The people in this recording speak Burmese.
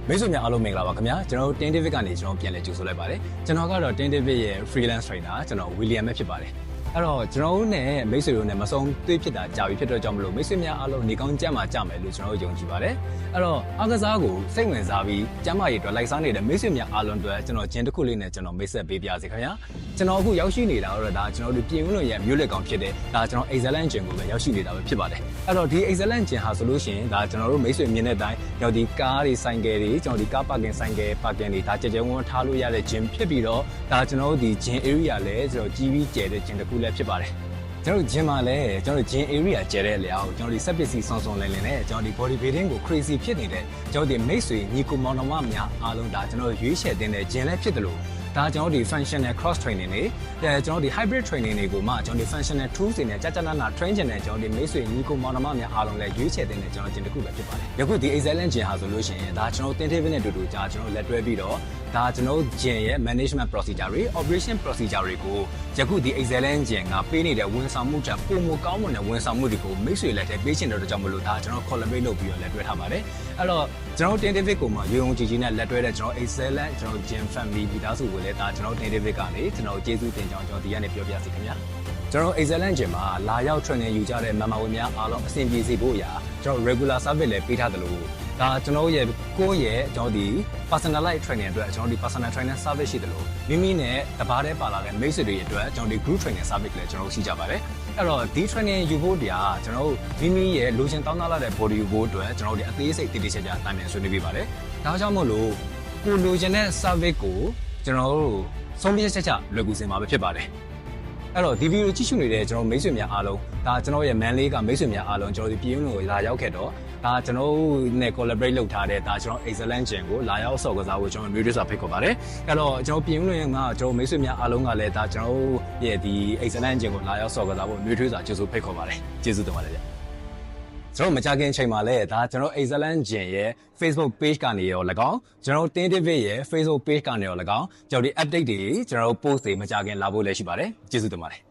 မိတ်ဆွေများအားလုံးမင်္ဂလာပါခင်ဗျာကျွန်တော်တို့ Tin David ကနေကျွန်တော်ပြန်လည်ကြိုဆိုလိုက်ပါတယ်ကျွန်တော်ကတော့ Tin David ရဲ့ freelance trainer ကျွန်တော် William ပဲဖြစ်ပါတယ်အဲ့တော့ကျွန်တော်တို့နဲ့မိတ်ဆွေတို့နဲ့မဆုံးတွေ့ဖြစ်တာကြာပြီဖြစ်တော့ကြောင့်မလို့မိတ်ဆွေများအားလုံးနေကောင်းကြမှာကြမယ်လို့ကျွန်တော်တို့ယုံကြည်ပါတယ်အဲ့တော့အားကစားကိုစိတ်ဝင်စားပြီးကျမ်းမာရေးအတွက်လိုက်စားနေတဲ့မိတ်ဆွေများအားလုံးအတွက်ကျွန်တော်ဂျင်းတစ်ခုလေးနဲ့ကျွန်တော်မိတ်ဆက်ပေးပြစေခင်ဗျာကျွန်တော်အခုရောက်ရှိနေတာတော့ဒါကျွန်တော်တို့ပြင်ဦးလွန်ရဲ့မြို့လက်ကောင်ဖြစ်တဲ့ဒါကျွန်တော် excellent gym ကိုပဲရောက်ရှိနေတာပဲဖြစ်ပါတယ်အဲ့တော့ဒီ excellent gym ဟာဆိုလို့ရှိရင်ဒါကျွန်တော်တို့မိတ်ဆွေမြင်တဲ့အတိုင်းရောက်ဒီကားတွေဆိုင်ကယ်တွေကျွန်တော်ဒီကား parking ဆိုင်ကယ် parking တွေဒါကြကြဝန်းထားလို့ရတဲ့ gym ဖြစ်ပြီးတော့ဒါကျွန်တော်တို့ဒီ gym area လည်းကျွန်တော်ကြီးပြီးကျယ်တဲ့ gym တစ်ခုလည်းဖြစ်ပါတယ်ကျွန်တော် gym မှာလည်းကျွန်တော် gym area ကျဲတဲ့အလျောက်ကျွန်တော်ဒီ စက်ပစ္စည်းဆောင်းဆောင်းလင်းလင်းနဲ့ကျွန်တော်ဒီ body building ကို crazy ဖြစ်နေတဲ့ကျွန်တော်ဒီမိတ်ဆွေညီကိုမောင်နှမများအားလုံးဒါကျွန်တော်ရွေးချယ်တင်တဲ့ gym လည်းဖြစ်တယ်လို့ဒါကျွန်တော်ဒီ functional cross training တွေကျွန်တော်ဒီ hybrid training တွေကိုမှကျွန်တော်ဒီ functional tools တွေနဲ့ကြာကြာနာနာ train ချင်တဲ့ကျွန်တော်ဒီမိတ်ဆွေညီကိုမောင်နှမများအားလုံးလည်းရွေးချယ်တင်တဲ့ကျွန်တော် gym တစ်ခုပဲဖြစ်ပါတယ်ယခုဒီ excellent gym ဟာဆိုလို့ရှိရင်ဒါကျွန်တော် Tin David နဲ့အတူတူကြာကျွန်တော်လက်တွဲပြီးတော့ဒါကျွန်တော် gym ရဲ့ management procedure တွေ operation procedure တွေကိုယခုဒီ excellent gym ကပေးနေတဲ့ဝန်ဆောင်မှုချက်ပုံမကောင်းမွန်တဲ့ဝန်ဆောင်မှုတွေကိုမိတ်ဆွေလက်ထဲပေးချင်တဲ့အတွက်ကြောင့်မလို့ဒါကျွန်တော် collaborate လုပ်ပြီးတော့လက်တွဲထားပါတယ်အဲ့တော့ကျွန်တော် Tin David ကိုမှရုံရုံကြည်ကြည်နဲ့လက်တွဲတဲ့ကျွန်တော် excellent ကျွန်တော် gym family မိသားစုကိုလည်းဒါကျွန်တော် Tin David ကနေကျွန်တော်ကျေးဇူးတင်ကြောင်းကျွန်တော်ဒီကနေပြောပြစီခင်ဗျာကျွန်တော် excellent gym မှာလာရောက် training ယူကြတဲ့ member ဝင်များအားလုံးအဆင်ပြေစေဖို့အရာကျွန်တော် regular service လည်းပေးထားတယ်လို့ဒါကျွန်တော်ရဲ့ကိုယ့်ရဲ့ကျွန်တော်ဒီ personalized training အတွက်ကျွန်တော်ဒီ personal trainer service ရှိတယ်လို့မိမိနဲ့တပါးတည်းပါလာတဲ့မိတ်ဆွေတွေအတွက်ကျွန်တော်ဒီ group training service လည်းကျွန်တော်ရှိကြပါတယ်အဲ့တော့ဒီ training ယူဖို့တရားကျွန်တော်မိမိရဲ့လိုချင်တောင်းတလာတဲ့ body ယူဖို့အတွက်ကျွန်တော်ဒီအသေးစိတ်တည်တည်ချာချာတိုင်ပင်ဆွေးနွေးပေးပါတယ်ဒါကြောင့်မို့လို့ကိုလိုချင်တဲ့ service ကိုကျွန်တော်တို့ဆုံးဖြတ်ချက်ချလွယ်ကူစင်မှာပဲဖြစ်ပါတယ်အဲ့တော့ဒီဗီဒီယိုကြည့်ရှုနေတဲ့ကျွန်တော်မိတ်ဆွေများအားလုံးဒါကျွန်တော်ရဲ့ man လေးကမိတ်ဆွေများအားလုံးကျွန်တော်ဒီပြည်ဦးလွန်ကိုလာရောက်ခဲ့တော့ဒါကျွန်တော်နဲ့ collaborate လုပ်ထားတဲ့ဒါကျွန်တော် excellent gym ကိုလာရောက်ဆော့ကစားဖို့ကျွန်တော်မျိုးတွေစာဖိတ်ခေါ်ပါတယ်အဲ့တော့ကျွန်တော်ပြည်ဦးလွန်ကကျွန်တော်မိတ်ဆွေများအားလုံးကလည်းဒါကျွန်တော်ရဲ့ဒီ excellent gym ကိုလာရောက်ဆော့ကစားဖို့မျိုးတွေစာကျေးဇူးဖိတ်ခေါ်ပါတယ်ကျေးဇူးတင်ပါတယ်ဗျကျွန်တော်မကြခင်အချိန်မှာလဲဒါကျွန်တော် excellent gym ရဲ့ Facebook page ကနေရော၎င်းကျွန်တော် Tin David ရဲ့ Facebook page ကနေရော၎င်းကျွန်တော်ဒီ update တွေကျွန်တော် post တွေမကြခင်လာဖို့လည်းရှိပါတယ်ကျေးဇူးတင်ပါတယ်